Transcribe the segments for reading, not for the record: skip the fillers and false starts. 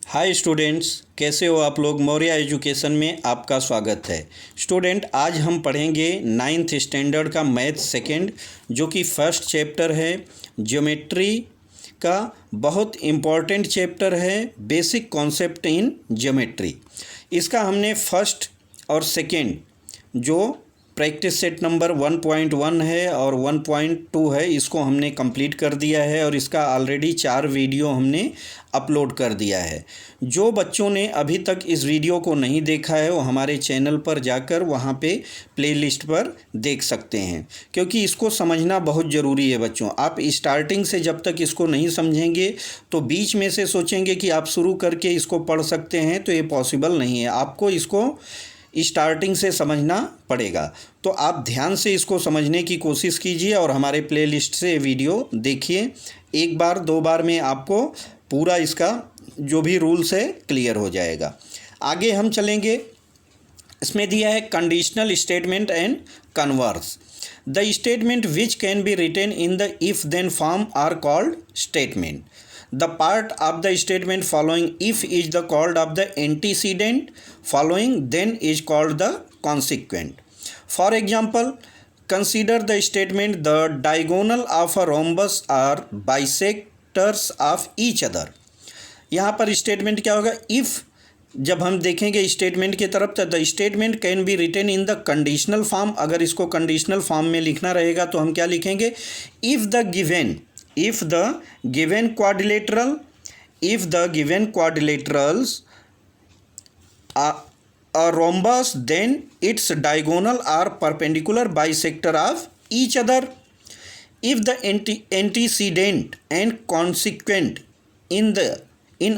Hi students, कैसे हो आप लोग। मौर्य एजुकेशन में आपका स्वागत है। स्टूडेंट, आज हम पढ़ेंगे 9th स्टैंडर्ड का मैथ सेकेंड, जो कि फर्स्ट चैप्टर है ज्योमेट्री का। बहुत इम्पॉर्टेंट चैप्टर है, बेसिक कॉन्सेप्ट इन ज्योमेट्री। इसका हमने फर्स्ट और सेकेंड जो प्रैक्टिस सेट नंबर 1.1 है और 1.2 है, इसको हमने कंप्लीट कर दिया है और इसका ऑलरेडी 4 वीडियो हमने अपलोड कर दिया है। जो बच्चों ने अभी तक इस वीडियो को नहीं देखा है वो हमारे चैनल पर जाकर वहाँ पे प्लेलिस्ट पर देख सकते हैं, क्योंकि इसको समझना बहुत ज़रूरी है बच्चों। आप स्टार्टिंग से जब तक इसको नहीं समझेंगे तो बीच में से सोचेंगे कि आप शुरू करके इसको पढ़ सकते हैं, तो ये पॉसिबल नहीं है। आपको इसको स्टार्टिंग से समझना पड़ेगा। तो आप ध्यान से इसको समझने की कोशिश कीजिए और हमारे प्लेलिस्ट से वीडियो देखिए। एक बार दो बार में आपको पूरा इसका जो भी रूल्स है क्लियर हो जाएगा। आगे हम चलेंगे। इसमें दिया है conditional statement and converse. The statement which can be written in the if then form are called statement. The part of the statement following if is the called of the antecedent, following then is called the consequent. For example, consider the statement the diagonal of a rhombus are bisectors of each other. यहाँ पर statement क्या होगा? If जब हम देखेंगे statement की तरफ तो the statement can be written in the conditional form. अगर इसको कंडीशनल फॉर्म में लिखना रहेगा तो हम क्या लिखेंगे? If the given quadrilaterals a rhombus, then its diagonal are perpendicular bisector of each other. If the antecedent and consequent in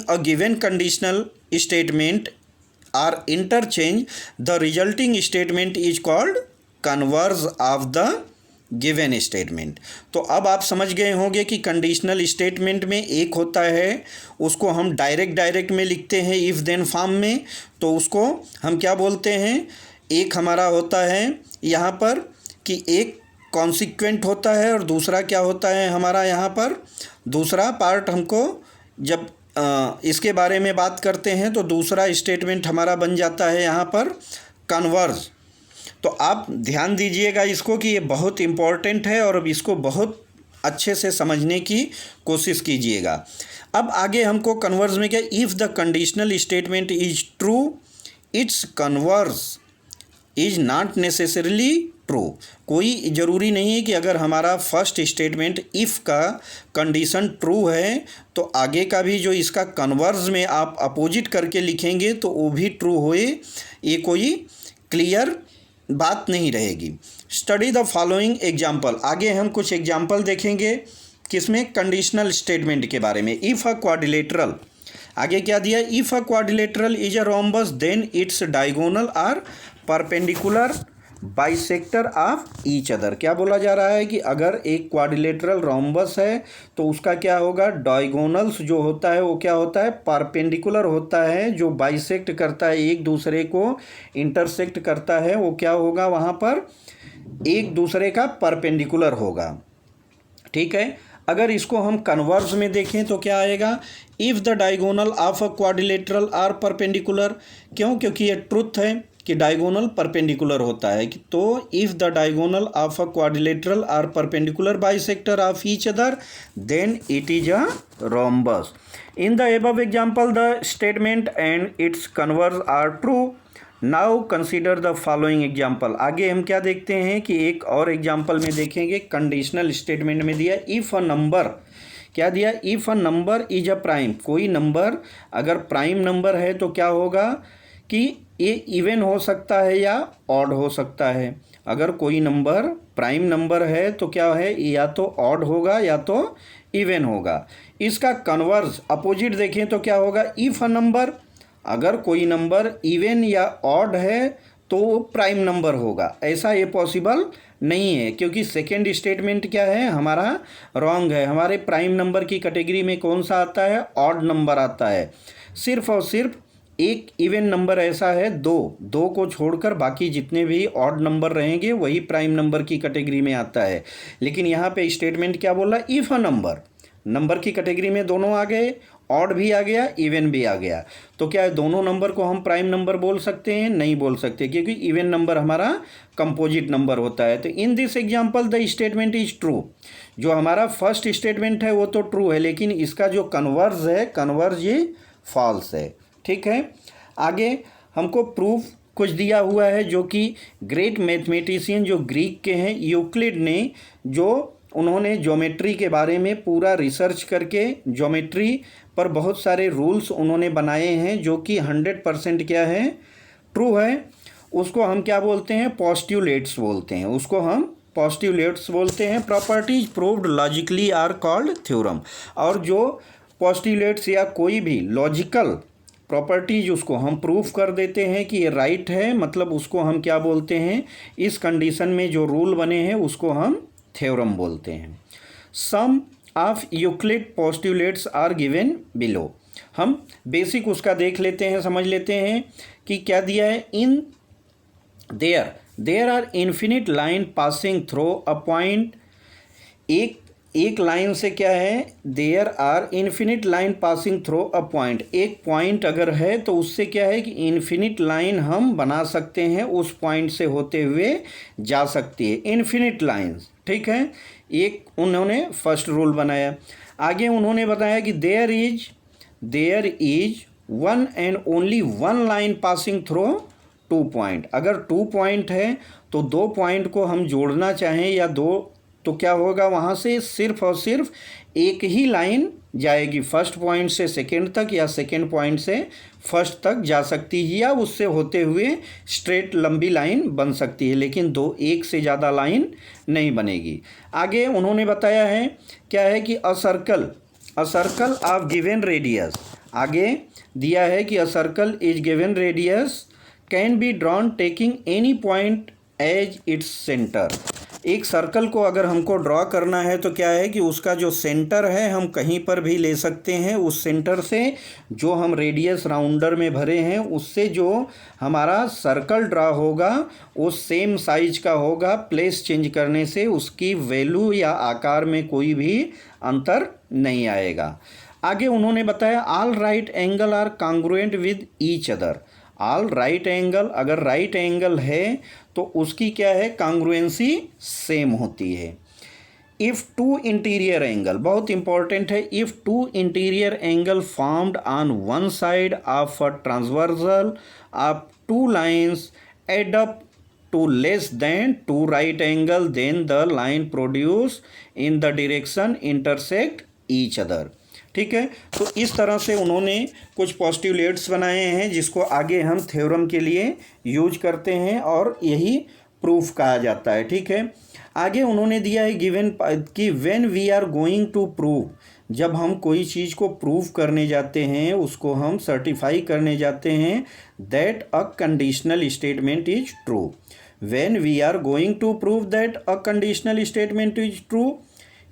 a given conditional statement are interchanged, the resulting statement is called converse of the given statement. तो अब आप समझ गए होंगे कि conditional statement में एक होता है, उसको हम डायरेक्ट में लिखते हैं इफ़ देन फॉर्म में, तो उसको हम क्या बोलते हैं? एक हमारा होता है यहाँ पर कि एक कॉन्सिक्वेंट होता है और दूसरा क्या होता है हमारा यहाँ पर। दूसरा पार्ट हमको जब इसके बारे में बात करते हैं तो दूसरा स्टेटमेंट हमारा बन जाता है यहाँ पर कन्वर्स। तो आप ध्यान दीजिएगा इसको कि ये बहुत इम्पॉर्टेंट है और अब इसको बहुत अच्छे से समझने की कोशिश कीजिएगा। अब आगे हमको कन्वर्स में क्या? If the conditional statement is true, it's converse is not necessarily true. कोई ज़रूरी नहीं है कि अगर हमारा फर्स्ट स्टेटमेंट इफ़ का कंडीशन ट्रू है तो आगे का भी जो इसका कन्वर्स में आप अपोजिट करके लिखेंगे तो वो भी ट्रू होए, ये कोई क्लियर बात नहीं रहेगी। Study the following example. आगे हम कुछ एग्जाम्पल देखेंगे किसमें? कंडीशनल स्टेटमेंट के बारे में। इफ़ अ क्वाड्रिलेटरल, आगे क्या दिया? If a quadrilateral is a rhombus then its diagonal are perpendicular bisector of each other. क्या बोला जा रहा है कि अगर एक क्वाड्रिलेटरल रोम्बस है तो उसका क्या होगा? डायगोनल्स जो होता है वो क्या होता है? परपेंडिकुलर होता है, जो बाइसेक्ट करता है, एक दूसरे को इंटरसेक्ट करता है, वो क्या होगा? वहाँ पर एक दूसरे का परपेंडिकुलर होगा। ठीक है। अगर इसको हम कन्वर्स में देखें तो क्या आएगा? If the diagonal of a quadrilateral are perpendicular. क्यों? क्योंकि ये ट्रुथ है कि डायगोनल परपेंडिकुलर होता है। तो if the diagonal of a quadrilateral are perpendicular bisector of each other then it is a rhombus. In the above example the statement and its converse are true. Now consider the following example. आगे हम क्या देखते हैं कि एक और example में देखेंगे। कंडीशनल स्टेटमेंट में दिया इफ़ अ नंबर, क्या दिया? If a number is a prime. कोई नंबर अगर प्राइम नंबर है तो क्या होगा कि ये इवन हो सकता है या ऑड हो सकता है। अगर कोई नंबर प्राइम नंबर है तो क्या है? या तो ऑड होगा या तो इवन होगा। इसका कन्वर्स अपोजिट देखें तो क्या होगा? इफ़ अ नंबर, अगर कोई नंबर इवन या ऑड है तो वो प्राइम नंबर होगा। ऐसा ये पॉसिबल नहीं है, क्योंकि सेकेंड स्टेटमेंट क्या है हमारा? रॉन्ग है। हमारे प्राइम नंबर की कैटेगरी में कौन सा आता है? ऑड नंबर आता है। सिर्फ और सिर्फ एक इवन नंबर ऐसा है, दो को छोड़कर बाकी जितने भी ऑड नंबर रहेंगे वही प्राइम नंबर की कैटेगरी में आता है। लेकिन यहाँ पे स्टेटमेंट क्या बोला? इफ़ अ नंबर की कैटेगरी में दोनों आ गए, ऑड भी आ गया, इवन भी आ गया। तो क्या है, दोनों नंबर को हम प्राइम नंबर बोल सकते हैं? नहीं बोल सकते, क्योंकि इवन नंबर हमारा कंपोजिट नंबर होता है। तो in this example the statement is true. जो हमारा फर्स्ट स्टेटमेंट है वो तो ट्रू है, लेकिन इसका जो कन्वर्ज है, कन्वर्ज ये फॉल्स है। ठीक है, आगे हमको प्रूफ कुछ दिया हुआ है, जो कि ग्रेट मैथमेटिशियन जो ग्रीक के हैं, यूक्लिड ने, जो उन्होंने ज्योमेट्री के बारे में पूरा रिसर्च करके ज्योमेट्री पर बहुत सारे रूल्स उन्होंने बनाए हैं, जो कि 100% क्या है, ट्रू है। उसको हम क्या बोलते हैं? पोस्ट्यूलेट्स बोलते हैं, उसको हम पोस्ट्यूलेट्स बोलते हैं। Properties proved logically are called theorem. और जो पोस्ट्यूलेट्स या कोई भी लॉजिकल प्रॉपर्टीज उसको हम प्रूफ कर देते हैं कि ये राइट है, मतलब उसको हम क्या बोलते हैं? इस कंडीशन में जो रूल बने हैं उसको हम थ्योरम बोलते हैं। Some of Euclid postulates are given below. हम बेसिक उसका देख लेते हैं, समझ लेते हैं कि क्या दिया है। In there are infinite line passing through a point. एक लाइन से क्या है, there are infinite line passing through a point. एक पॉइंट अगर है तो उससे क्या है कि इन्फिनिट लाइन हम बना सकते हैं, उस पॉइंट से होते हुए जा सकती है इन्फिनिट लाइंस। ठीक है, एक उन्होंने फर्स्ट रूल बनाया। आगे उन्होंने बताया कि there is one and only one line passing through 2 point. अगर 2 पॉइंट है तो 2 पॉइंट को हम जोड़ना चाहें या दो, तो क्या होगा, वहाँ से सिर्फ और सिर्फ एक ही लाइन जाएगी, फर्स्ट पॉइंट से सेकंड तक या सेकंड पॉइंट से फर्स्ट तक जा सकती है, या उससे होते हुए स्ट्रेट लंबी लाइन बन सकती है, लेकिन एक से ज़्यादा लाइन नहीं बनेगी। आगे उन्होंने बताया है क्या है कि a circle of given radius. आगे दिया है कि a circle is given radius can be drawn taking any point as its centre. एक सर्कल को अगर हमको ड्रॉ करना है तो क्या है कि उसका जो सेंटर है हम कहीं पर भी ले सकते हैं। उस सेंटर से जो हम रेडियस राउंडर में भरे हैं उससे जो हमारा सर्कल ड्रॉ होगा वो सेम साइज का होगा। प्लेस चेंज करने से उसकी वैल्यू या आकार में कोई भी अंतर नहीं आएगा। आगे उन्होंने बताया all right angle are congruent with each other. All right angle, अगर राइट एंगल है तो उसकी क्या है, कांग्रुएंसी सेम होती है। इफ़ टू इंटीरियर एंगल, बहुत इंपॉर्टेंट है, if two interior angle formed on one side of a transversal of 2 lines add up to less than 2 right angle, then the line produce in the direction intersect each other. ठीक है, तो इस तरह से उन्होंने कुछ पोस्ट्यूलेट्स बनाए हैं जिसको आगे हम थ्योरम के लिए यूज करते हैं और यही प्रूफ कहा जाता है। ठीक है, आगे उन्होंने दिया है गिवन कि when we are going to prove, जब हम कोई चीज़ को प्रूव करने जाते हैं, उसको हम सर्टिफाई करने जाते हैं, that a conditional statement is true. When we are going to prove that a conditional statement is true,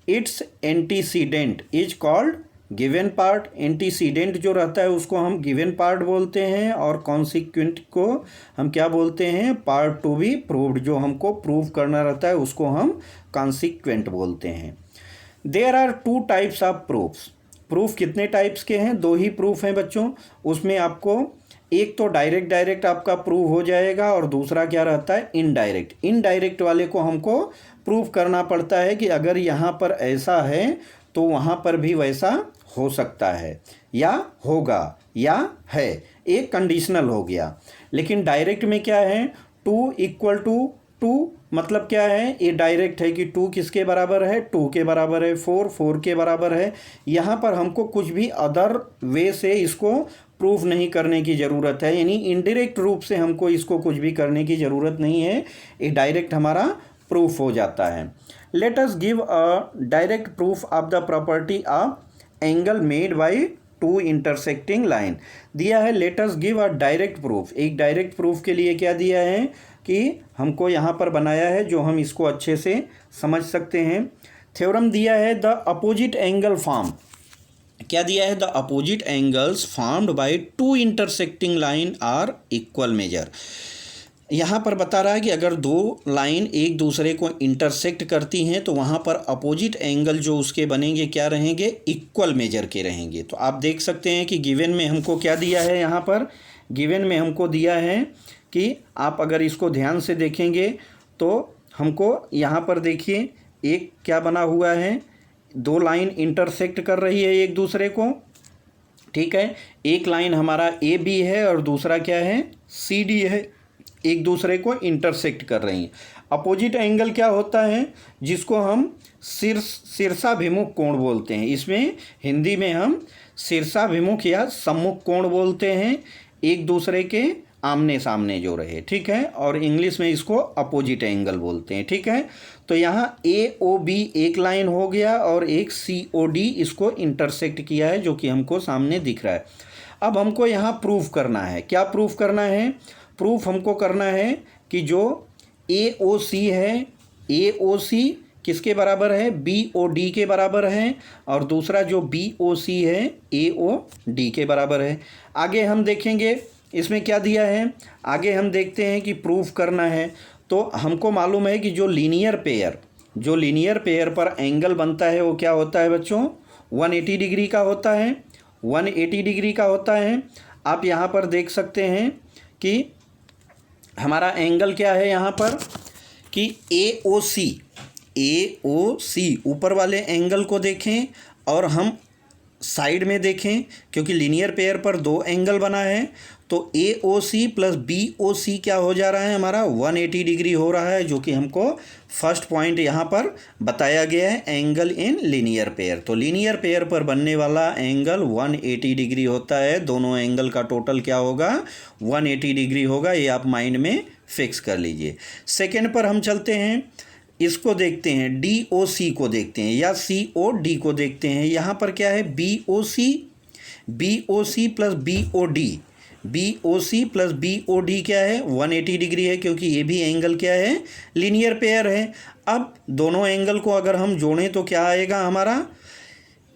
its antecedent is called given part. Antecedent जो रहता है उसको हम गिवन पार्ट बोलते हैं और कॉन्सिक्वेंट को हम क्या बोलते हैं, पार्ट टू बी प्रूव्ड। जो हमको प्रूव करना रहता है उसको हम कॉन्सिक्वेंट बोलते हैं। There are 2 types of proofs. Proof कितने टाइप्स के हैं? 2 ही प्रूफ हैं बच्चों। उसमें आपको एक तो डायरेक्ट आपका प्रूव हो जाएगा और दूसरा क्या रहता है, इनडायरेक्ट। इनडायरेक्ट वाले को हमको प्रूव करना पड़ता है कि अगर यहाँ पर ऐसा है तो वहाँ पर भी वैसा हो सकता है या होगा या है, एक कंडीशनल हो गया। लेकिन डायरेक्ट में क्या है, 2 = 2, मतलब क्या है, ये डायरेक्ट है कि 2 किसके बराबर है, 2 के बराबर है, 4 के बराबर है। यहाँ पर हमको कुछ भी अदर वे से इसको प्रूफ नहीं करने की ज़रूरत है, यानी इनडायरेक्ट रूप से हमको इसको कुछ भी करने की ज़रूरत नहीं है, ये डायरेक्ट हमारा प्रूफ हो जाता है। Let us give a direct proof of the property of angle made by 2 intersecting line. दिया है let us give a direct proof. एक डायरेक्ट प्रूफ के लिए क्या दिया है कि हमको यहाँ पर बनाया है जो हम इसको अच्छे से समझ सकते हैं। थ्योरम दिया है द अपोजिट एंगल फॉर्म। क्या दिया है, the opposite angles formed by 2 intersecting line are equal measure. यहाँ पर बता रहा है कि अगर दो लाइन एक दूसरे को इंटरसेक्ट करती हैं तो वहाँ पर अपोजिट एंगल जो उसके बनेंगे क्या रहेंगे, इक्वल मेजर के रहेंगे। तो आप देख सकते हैं कि गिवन में हमको क्या दिया है, यहाँ पर गिवन में हमको दिया है कि आप अगर इसको ध्यान से देखेंगे तो हमको यहाँ पर देखिए एक क्या बना हुआ है, दो लाइन इंटरसेक्ट कर रही है एक दूसरे को, ठीक है। एक लाइन हमारा ए बी है और दूसरा क्या है, सी डी है, एक दूसरे को इंटरसेक्ट कर रही हैं। अपोजिट एंगल क्या होता है, जिसको हम शीर्षाभिमुख कोण बोलते हैं। इसमें हिंदी में हम शीर्षाभिमुख या सम्मुख कोण बोलते हैं, एक दूसरे के आमने सामने जो रहे, ठीक है। और इंग्लिश में इसको अपोजिट एंगल बोलते हैं, ठीक है। तो यहाँ ए ओ बी एक लाइन हो गया और एक सी ओ डी इसको इंटरसेक्ट किया है, जो कि हमको सामने दिख रहा है। अब हमको यहाँ प्रूफ करना है, क्या प्रूफ करना है, प्रूफ हमको करना है कि जो ए ओ सी है, ए ओ सी किसके बराबर है, बी ओ डी के बराबर है, और दूसरा जो बी ओ सी है ए ओ डी के बराबर है। आगे हम देखेंगे इसमें क्या दिया है, आगे हम देखते हैं कि प्रूफ करना है। तो हमको मालूम है कि जो लीनियर पेयर पर एंगल बनता है वो क्या होता है बच्चों, 180 डिग्री का होता है, 180 डिग्री का होता है। आप यहाँ पर देख सकते हैं कि हमारा एंगल क्या है यहाँ पर कि ए ओ सी ऊपर वाले एंगल को देखें और हम साइड में देखें, क्योंकि लीनियर पेयर पर दो एंगल बना है। तो A O C plus B O सी क्या हो जा रहा है, हमारा 180 डिग्री हो रहा है, जो कि हमको फर्स्ट पॉइंट यहाँ पर बताया गया है, एंगल इन लीनियर पेयर। तो लीनियर पेयर पर बनने वाला एंगल 180 डिग्री होता है। दोनों एंगल का टोटल क्या होगा, 180 डिग्री होगा। ये आप माइंड में फिक्स कर लीजिए। सेकेंड पर हम चलते हैं, इसको देखते हैं, डी ओ सी को देखते हैं या सी ओ डी को देखते हैं। यहाँ पर क्या है, B O C plus B O C plus B O D क्या है, 180 डिग्री है, क्योंकि ये भी एंगल क्या है, लीनियर पेयर है। अब दोनों एंगल को अगर हम जोड़ें तो क्या आएगा हमारा,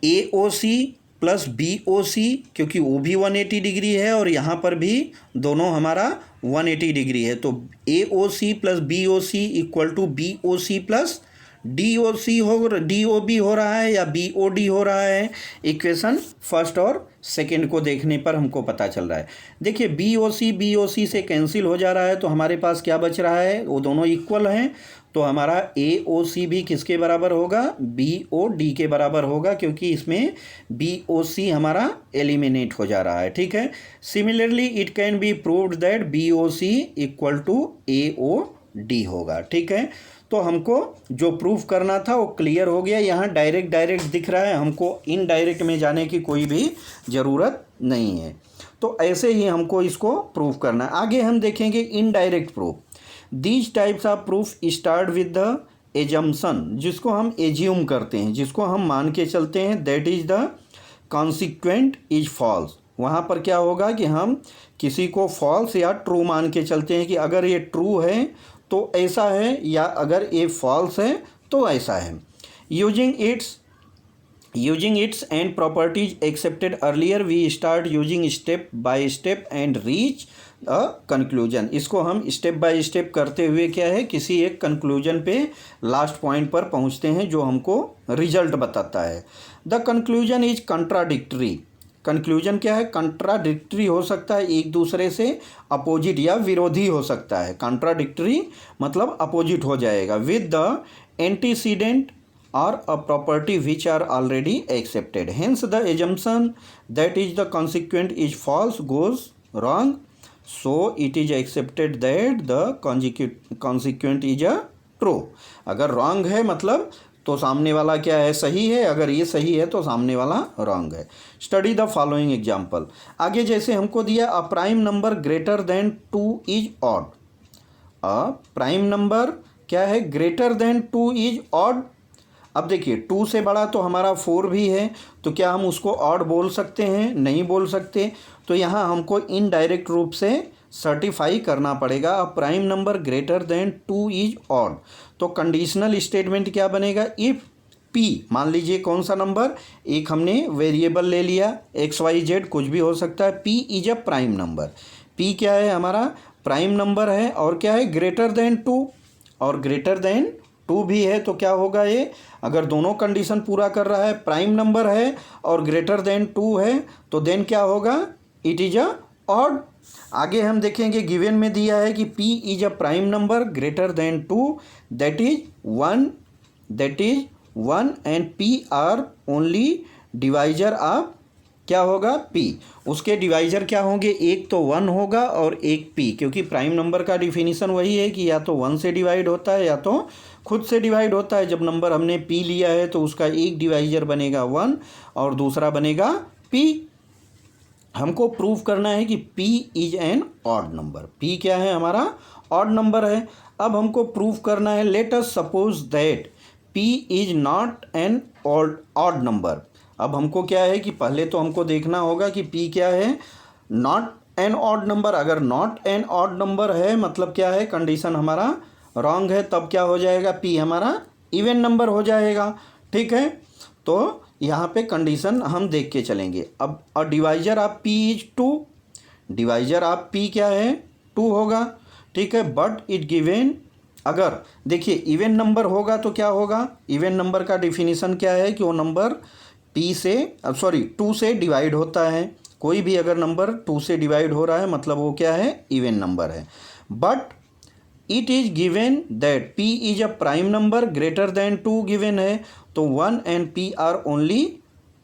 ए O C plus B O सी, क्योंकि वो भी 180 डिग्री है और यहाँ पर भी दोनों हमारा 180 डिग्री है। तो A O C plus B O C equal to B O C plus D O C D O B हो रहा है या बी ओ डी हो रहा है। इक्वेशन फर्स्ट और सेकंड को देखने पर हमको पता चल रहा है। देखिए बी ओ सी से कैंसिल हो जा रहा है, तो हमारे पास क्या बच रहा है, वो दोनों इक्वल हैं। तो हमारा ए ओ सी भी किसके बराबर होगा, बी ओ डी के बराबर होगा, क्योंकि इसमें बी ओ सी हमारा एलिमिनेट हो जा रहा है, ठीक है। Similarly it can be proved that B O C equal to A O D होगा, ठीक है। तो हमको जो प्रूफ करना था वो क्लियर हो गया। यहाँ डायरेक्ट दिख रहा है, हमको इनडायरेक्ट में जाने की कोई भी ज़रूरत नहीं है। तो ऐसे ही हमको इसको प्रूफ करना है। आगे हम देखेंगे indirect proof. These types of proof start with the assumption, जिसको हम एज्यूम करते हैं, जिसको हम मान के चलते हैं, that is the consequent is false. वहाँ पर क्या होगा कि हम किसी को फॉल्स या ट्रू मान के चलते हैं कि अगर ये ट्रू है तो ऐसा है, या अगर ये फॉल्स है तो ऐसा है। Using its and properties accepted earlier, we start using step by step and reach a conclusion. इसको हम स्टेप बाय स्टेप करते हुए क्या है, किसी एक कंक्लूजन पे लास्ट पॉइंट पर पहुंचते हैं जो हमको रिजल्ट बताता है। The conclusion is contradictory. Conclusion क्या है, कंट्राडिक्टरी हो सकता है, एक दूसरे से अपोजिट या विरोधी हो सकता है। कंट्राडिक्टरी मतलब अपोजिट हो जाएगा। With the antecedent or a property which are already accepted. Hence the assumption that is the consequent is false goes wrong. So it is accepted that the consequent is a true. अगर wrong है मतलब तो सामने वाला क्या है, सही है। अगर ये सही है तो सामने वाला रॉन्ग है। Study the following example. आगे जैसे हमको दिया, अ prime number greater than 2 is odd. A prime number क्या है, ग्रेटर देन 2 इज ऑड। अब देखिए 2 से बड़ा तो हमारा 4 भी है, तो क्या हम उसको ऑड बोल सकते हैं, नहीं बोल सकते। तो यहाँ हमको इनडायरेक्ट रूप से सर्टिफाई करना पड़ेगा। अ prime number greater than 2 is odd. तो कंडीशनल स्टेटमेंट क्या बनेगा, इफ़ पी, मान लीजिए कौन सा नंबर, एक हमने वेरिएबल ले लिया, XYZ कुछ भी हो सकता है, P is a prime number. P क्या है हमारा, प्राइम नंबर है और क्या है ग्रेटर देन 2, और ग्रेटर देन 2 भी है, तो क्या होगा ये, अगर दोनों कंडीशन पूरा कर रहा है, प्राइम नंबर है और ग्रेटर देन 2 है, तो देन क्या होगा, इट इज़ अ ऑड। आगे हम देखेंगे गिवन में दिया है कि p is a prime number greater than 2 that is 1 and p are only divisor of क्या होगा p। उसके डिवाइजर क्या होंगे, एक तो 1 होगा और एक p, क्योंकि प्राइम नंबर का डिफिनीशन वही है कि या तो 1 से डिवाइड होता है या तो खुद से डिवाइड होता है। जब नंबर हमने p लिया है तो उसका एक डिवाइजर बनेगा 1 और दूसरा बनेगा p। हमको प्रूव करना है कि p is an odd number, p क्या है हमारा ऑड नंबर है। अब हमको प्रूव करना है, let us suppose that p is not an odd number. अब हमको क्या है कि पहले तो हमको देखना होगा कि p क्या है, नॉट एन ऑड नंबर। अगर नॉट एन ऑड नंबर है मतलब क्या है, कंडीशन हमारा रॉन्ग है, तब क्या हो जाएगा, p हमारा इवन नंबर हो जाएगा। ठीक है, तो यहाँ पे कंडीशन हम देख के चलेंगे। अब divisor of p is 2, divisor of p क्या है 2 होगा। ठीक है, बट इट गिवन, अगर देखिए इवन नंबर होगा तो क्या होगा, इवन नंबर का डिफिनीशन क्या है कि वो नंबर p से 2 से डिवाइड होता है। कोई भी अगर नंबर 2 से डिवाइड हो रहा है मतलब वो क्या है, इवन नंबर है। But it is given that p is a prime number greater than 2 given है, तो 1 and p are only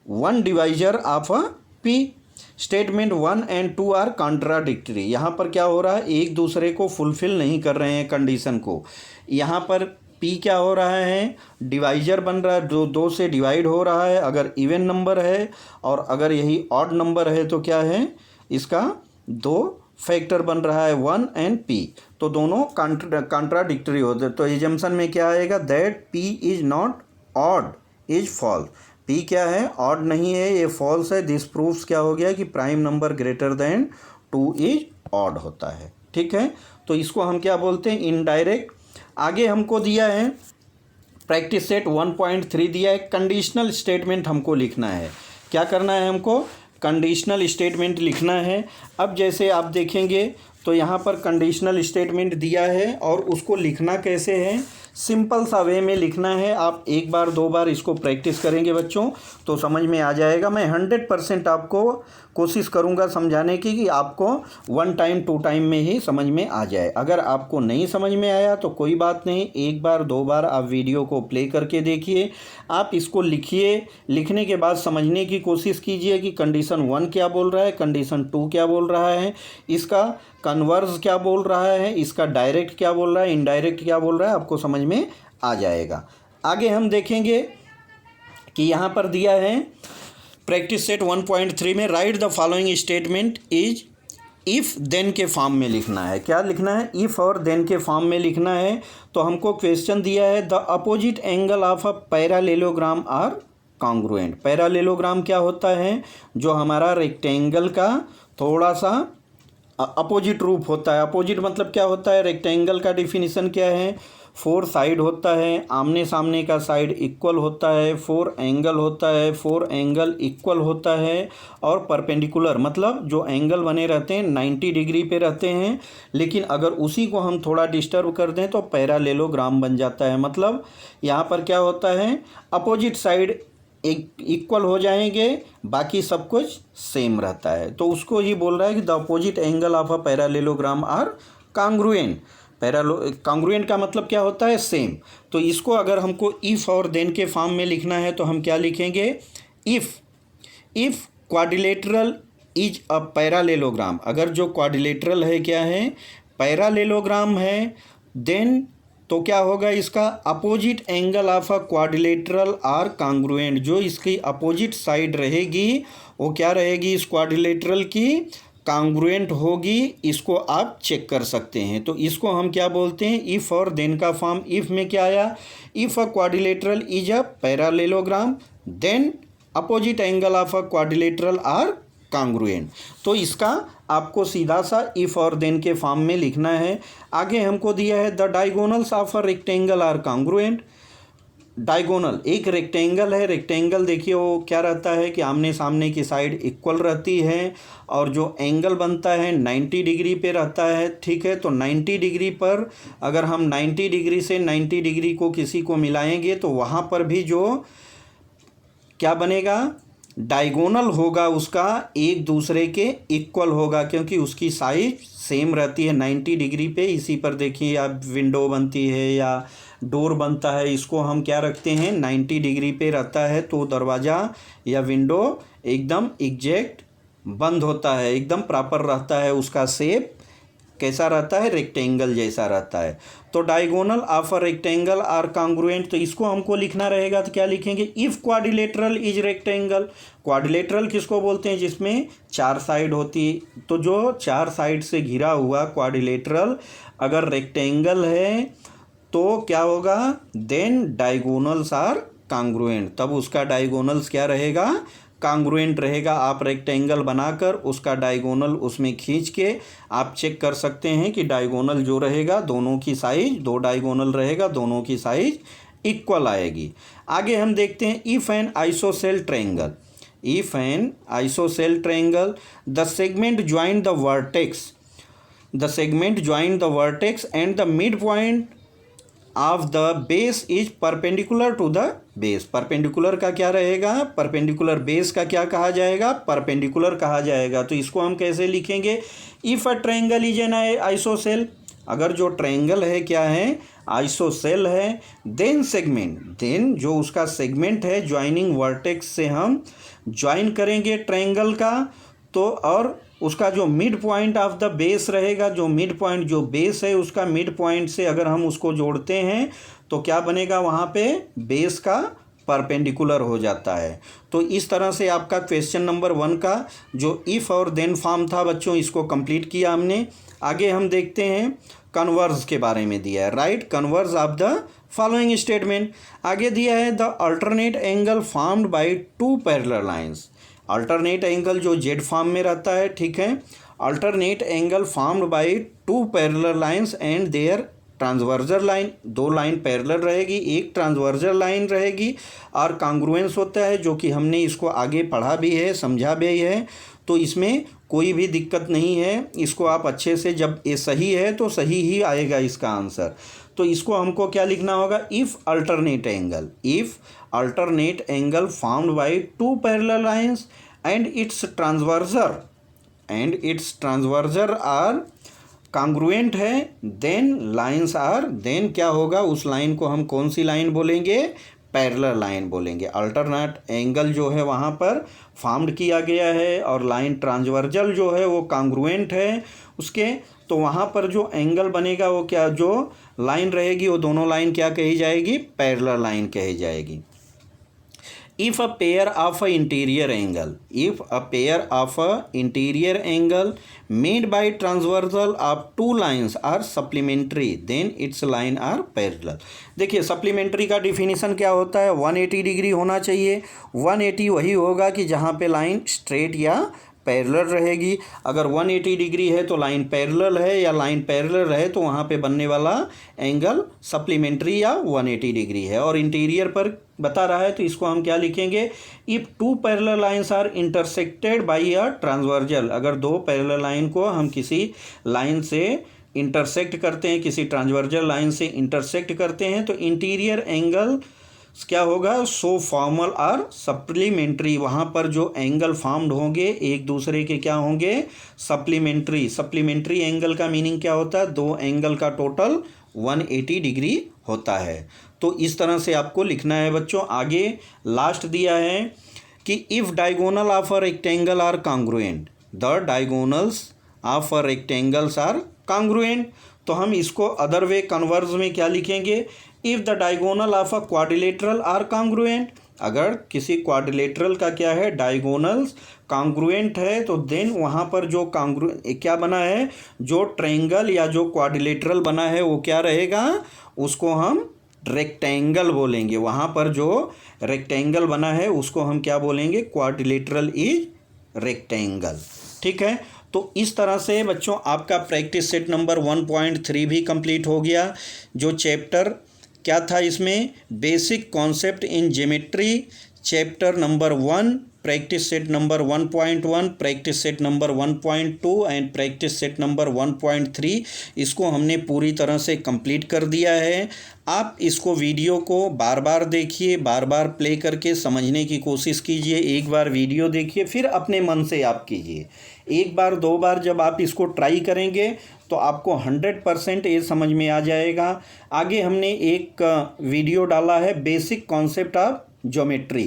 1 divisor of a p। Statement 1 and 2 are contradictory. यहाँ पर क्या हो रहा है, एक दूसरे को फुलफिल नहीं कर रहे हैं कंडीशन को। यहाँ पर p क्या हो रहा है, डिवाइजर बन रहा है, जो 2 से डिवाइड हो रहा है अगर इवन नंबर है, और अगर यही ऑड नंबर है तो क्या है, इसका 2 फैक्टर बन रहा है 1 एंड p, तो दोनों कॉन्ट्राडिक्टरी होते। तो एजम्पशन में क्या आएगा, that p is not odd is false. p क्या है, ऑड नहीं है, ये फॉल्स है। दिस प्रूफ्स क्या हो गया कि prime number greater than 2 is odd होता है। ठीक है, तो इसको हम क्या बोलते हैं, इनडायरेक्ट। आगे हमको दिया है प्रैक्टिस सेट 1.3 दिया है, कंडीशनल स्टेटमेंट हमको लिखना है। क्या करना है, हमको कंडीशनल स्टेटमेंट लिखना है। अब जैसे आप देखेंगे तो यहाँ पर कंडीशनल स्टेटमेंट दिया है और उसको लिखना कैसे है, सिंपल सा वे में लिखना है। आप एक बार 2 बार इसको प्रैक्टिस करेंगे बच्चों तो समझ में आ जाएगा। मैं 100% आपको कोशिश करूंगा समझाने की कि आपको 1 टाइम 2 टाइम में ही समझ में आ जाए। अगर आपको नहीं समझ में आया तो कोई बात नहीं, एक बार 2 बार आप वीडियो को प्ले करके देखिए। आप इसको लिखिए, लिखने के बाद समझने की कोशिश कीजिए कि कंडीशन 1 क्या बोल रहा है, कंडीशन 2 क्या बोल रहा है, इसका कन्वर्स क्या बोल रहा है, इसका डायरेक्ट क्या बोल रहा है, इनडायरेक्ट क्या बोल रहा है, आपको समझ में आ जाएगा। आगे हम देखेंगे कि यहाँ पर दिया है प्रैक्टिस सेट 1.3 में, write the following statement is if then के फॉर्म में लिखना है। क्या लिखना है, इफ़ और देन के फॉर्म में लिखना है। तो हमको क्वेश्चन दिया है, the opposite angle of a parallelogram are congruent. Parallelogram क्या होता है, जो हमारा रेक्टेंगल का थोड़ा सा अपोजिट रूप होता है। अपोजिट मतलब क्या होता है, रेक्टेंगल का डिफिनीशन क्या है, 4 साइड होता है, आमने सामने का साइड इक्वल होता है, 4 एंगल होता है, 4 एंगल इक्वल होता है, और परपेंडिकुलर मतलब जो एंगल बने रहते हैं 90 डिग्री पे रहते हैं। लेकिन अगर उसी को हम थोड़ा डिस्टर्ब कर दें तो पैरालेलोग्राम बन जाता है। मतलब यहाँ पर क्या होता है, अपोजिट साइड एक इक्वल हो जाएंगे, बाकी सब कुछ सेम रहता है। तो उसको ही बोल रहा है कि the opposite angle of a parallelogram are congruent. Congruent का मतलब क्या होता है, सेम। तो इसको अगर हमको इफ़ और देन के फॉर्म में लिखना है तो हम क्या लिखेंगे, if quadrilateral is a parallelogram. अगर जो क्वाड्रिलेटरल है क्या है, पैरालेलोग्राम है, देन तो क्या होगा, इसका opposite angle of a quadrilateral are congruent. जो इसकी अपोजिट साइड रहेगी वो क्या रहेगी, इस क्वाड्रिलेटरल की कॉन्ग्रुएंट होगी। इसको आप चेक कर सकते हैं। तो इसको हम क्या बोलते हैं, इफ़ और देन का फॉर्म। इफ़ में क्या आया, if a quadrilateral is a parallelogram then opposite angle of a quadrilateral are congruent. तो इसका आपको सीधा सा इफ़ और देन के फॉर्म में लिखना है। आगे हमको दिया है the diagonals of a rectangle are congruent. Diagonal एक रेक्टेंगल है, रेक्टेंगल देखिए वो क्या रहता है कि आमने सामने की साइड इक्वल रहती है और जो एंगल बनता है 90 डिग्री पे रहता है, ठीक है। तो 90 डिग्री पर अगर हम 90 डिग्री से 90 डिग्री को किसी को मिलाएंगे तो वहाँ पर भी जो क्या बनेगा, डायगोनल होगा उसका एक दूसरे के इक्वल होगा, क्योंकि उसकी साइज सेम रहती है 90 डिग्री पे। इसी पर देखिए आप विंडो बनती है या डोर बनता है, इसको हम क्या रखते हैं 90 डिग्री पे रहता है, तो दरवाज़ा या विंडो एकदम एग्जैक्ट बंद होता है, एकदम प्रॉपर रहता है, उसका शेप कैसा रहता है, रेक्टेंगल जैसा रहता है। तो diagonal of a rectangle are congruent, तो इसको हमको लिखना रहेगा तो क्या लिखेंगे, if quadrilateral is rectangle. Quadrilateral किसको बोलते हैं, जिसमें 4 साइड होती है। तो जो 4 साइड से घिरा हुआ क्वाड्रिलेटरल अगर रेक्टेंगल है तो क्या होगा, देन डायगोनल्स आर कॉन्ग्रुएंट, तब उसका डायगोनल्स क्या रहेगा, कॉन्ग्रुएंट रहेगा। आप रेक्टेंगल बनाकर उसका डायगोनल उसमें खींच के आप चेक कर सकते हैं कि डायगोनल जो रहेगा दोनों की साइज, 2 डायगोनल रहेगा, दोनों की साइज इक्वल आएगी। आगे हम देखते हैं if an isosceles triangle, if an isosceles triangle the segment join the vertex, the segment join the vertex and the mid point of the base is perpendicular to the base. Perpendicular का क्या रहेगा, perpendicular base का क्या कहा जाएगा, perpendicular कहा जाएगा। तो इसको हम कैसे लिखेंगे, if a triangle is an ISOCELL, अगर जो ट्रायंगल है क्या है, आइसोसेल है, देन सेगमेंट, देन जो उसका सेगमेंट है ज्वाइनिंग वर्टेक्स से हम ज्वाइन करेंगे ट्रायंगल का, तो और उसका जो mid point of the base रहेगा, जो मिड पॉइंट जो बेस है उसका मिड पॉइंट से अगर हम उसको जोड़ते हैं तो क्या बनेगा, वहाँ पे बेस का परपेंडिकुलर हो जाता है। तो इस तरह से आपका क्वेश्चन नंबर 1 का जो इफ़ और देन फॉर्म था बच्चों, इसको कंप्लीट किया हमने। आगे हम देखते हैं कन्वर्स के बारे में दिया है, right converse of the following statement. आगे दिया है the alternate angle formed by 2 parallel lines, alternate angle जो जेड फॉर्म में रहता है, ठीक है, alternate angle formed by 2 parallel lines and there transversal line, 2 line parallel रहेगी, एक ट्रांसवर्जर लाइन रहेगी, और कॉन्ग्रुएंस होता है जो कि हमने इसको आगे पढ़ा भी है, समझा भी है, तो इसमें कोई भी दिक्कत नहीं है। इसको आप अच्छे से, जब ये सही है तो सही ही आएगा इसका आंसर। तो इसको हमको क्या लिखना होगा, if alternate angle, if alternate angle formed by 2 parallel lines and its transversal are congruent है, देन लाइन्स आर, देन क्या होगा, उस लाइन को हम कौन सी लाइन बोलेंगे, पैरेलल लाइन बोलेंगे। अल्टरनेट एंगल जो है वहाँ पर फॉर्म्ड किया गया है और लाइन ट्रांसवर्जल जो है वो कॉन्ग्रुएंट है उसके, तो वहाँ पर जो एंगल बनेगा वो क्या, जो लाइन रहेगी वो दोनों लाइन क्या कही जाएगी, पैरेलल लाइन कही जाएगी। If a pair of interior angle, if a pair of interior angle made by transversal of 2 lines are supplementary, then its line are parallel। देखिए सप्लीमेंट्री का डिफिनीशन क्या होता है, 180 डिग्री होना चाहिए। 180 वही होगा कि जहाँ पे लाइन स्ट्रेट या पैरेलल रहेगी। अगर 180 डिग्री है तो लाइन पैरेलल है, या लाइन पैरेलल रहे तो वहाँ पे बनने वाला एंगल सप्लीमेंट्री या 180 डिग्री है। और इंटीरियर पर बता रहा है तो इसको हम क्या लिखेंगे, if 2 parallel lines are intersected by a transversal, अगर 2 पैरेलल लाइन को हम किसी लाइन से इंटरसेक्ट करते हैं, किसी ट्रांसवर्जल लाइन से इंटरसेक्ट करते हैं, तो इंटीरियर एंगल क्या होगा, सो फॉर्मल और सप्लीमेंट्री, वहाँ पर जो एंगल फॉर्म्ड होंगे एक दूसरे के क्या होंगे, सप्लीमेंट्री। सप्लीमेंट्री एंगल का मीनिंग क्या होता है, 2 एंगल का टोटल 180 डिग्री होता है। तो इस तरह से आपको लिखना है बच्चों। आगे लास्ट दिया है कि if diagonal of a rectangle are congruent, the diagonals of a rectangles are congruent, तो हम इसको अदर वे कन्वर्स में क्या लिखेंगे, if the diagonal of a quadrilateral are congruent, अगर किसी क्वाड्रिलेटरल का क्या है, डायगोनल्स कॉन्ग्रुएंट है, तो देन वहाँ पर जो क्या बना है, जो ट्रायंगल या जो क्वाड्रिलेटरल बना है वो क्या रहेगा, उसको हम रेक्टेंगल बोलेंगे। वहाँ पर जो रेक्टेंगल बना है उसको हम क्या बोलेंगे, क्वाड्रिलेटरल इज रेक्टेंगल, ठीक है। तो इस तरह से बच्चों आपका प्रैक्टिस सेट नंबर 1.3 भी कंप्लीट हो गया। जो चैप्टर क्या था इसमें, basic concept in geometry chapter number 1, practice set number 1.1, practice set number 1.2 and practice set number 1.3 इसको हमने पूरी तरह से कंप्लीट कर दिया है। आप इसको वीडियो को बार बार देखिए, बार बार प्ले करके समझने की कोशिश कीजिए। एक बार वीडियो देखिए, फिर अपने मन से आप कीजिए। एक बार 2 बार जब आप इसको ट्राई करेंगे तो आपको 100% ये समझ में आ जाएगा। आगे हमने एक वीडियो डाला है बेसिक कॉन्सेप्ट ऑफ ज्योमेट्री,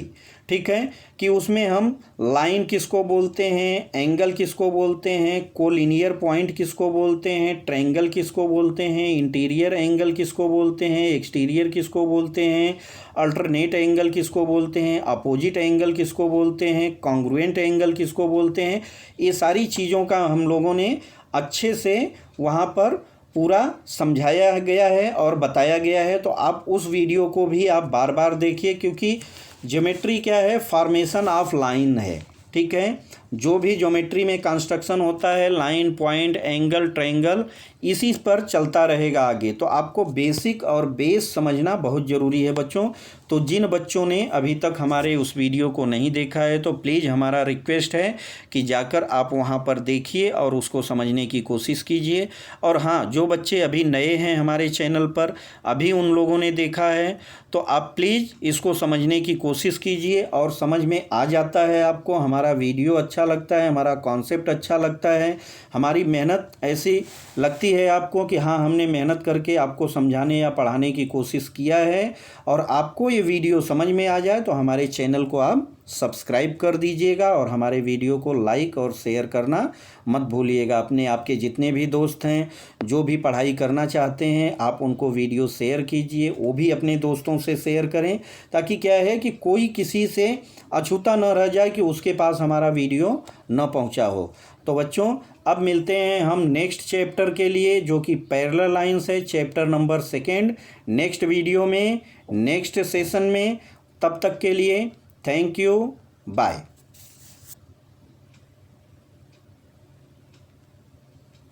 ठीक है, कि उसमें हम लाइन किसको बोलते हैं, एंगल किसको बोलते हैं, कोलिनियर पॉइंट किसको बोलते हैं, ट्रायंगल किसको बोलते हैं, इंटीरियर एंगल किसको बोलते हैं, एक्सटीरियर किसको बोलते हैं, अल्टरनेट एंगल किसको बोलते हैं, अपोजिट एंगल किसको बोलते हैं, कॉन्ग्रुएंट एंगल किसको बोलते हैं। ये सारी चीज़ों का हम लोगों ने अच्छे से वहाँ पर पूरा समझाया गया है और बताया गया है। तो आप उस वीडियो को भी आप बार बार देखिए, क्योंकि ज्योमेट्री क्या है, फॉर्मेशन ऑफ लाइन है, ठीक है। जो भी ज्योमेट्री में कंस्ट्रक्शन होता है, लाइन, पॉइंट, एंगल, ट्रायंगल, इसी पर चलता रहेगा आगे। तो आपको बेसिक और बेस समझना बहुत ज़रूरी है बच्चों। तो जिन बच्चों ने अभी तक हमारे उस वीडियो को नहीं देखा है तो प्लीज़ हमारा रिक्वेस्ट है कि जाकर आप वहां पर देखिए और उसको समझने की कोशिश कीजिए। और हाँ, जो बच्चे अभी नए हैं हमारे चैनल पर, अभी उन लोगों ने देखा है, तो आप प्लीज़ इसको समझने की कोशिश कीजिए और समझ में आ जाता है आपको, हमारा वीडियो अच्छा लगता है, हमारा कॉन्सेप्ट अच्छा लगता है, हमारी मेहनत ऐसी लगती है आपको कि हाँ, हमने मेहनत करके आपको समझाने या पढ़ाने की कोशिश किया है। और आपको ये वीडियो समझ में आ जाए तो हमारे चैनल को आप सब्सक्राइब कर दीजिएगा और हमारे वीडियो को लाइक और शेयर करना मत भूलिएगा। आपके जितने भी दोस्त हैं जो भी पढ़ाई करना चाहते हैं, आप उनको वीडियो शेयर कीजिए, वो भी अपने दोस्तों से शेयर करें, ताकि क्या है कि कोई किसी से अछूता न रह जाए कि उसके पास हमारा वीडियो न पहुंचा हो। तो बच्चों, अब मिलते हैं हम नेक्स्ट चैप्टर के लिए, जो कि पैरेलल लाइंस है, चैप्टर नंबर 2, नेक्स्ट वीडियो में, नेक्स्ट सेशन में। तब तक के लिए थैंक यू, बाय।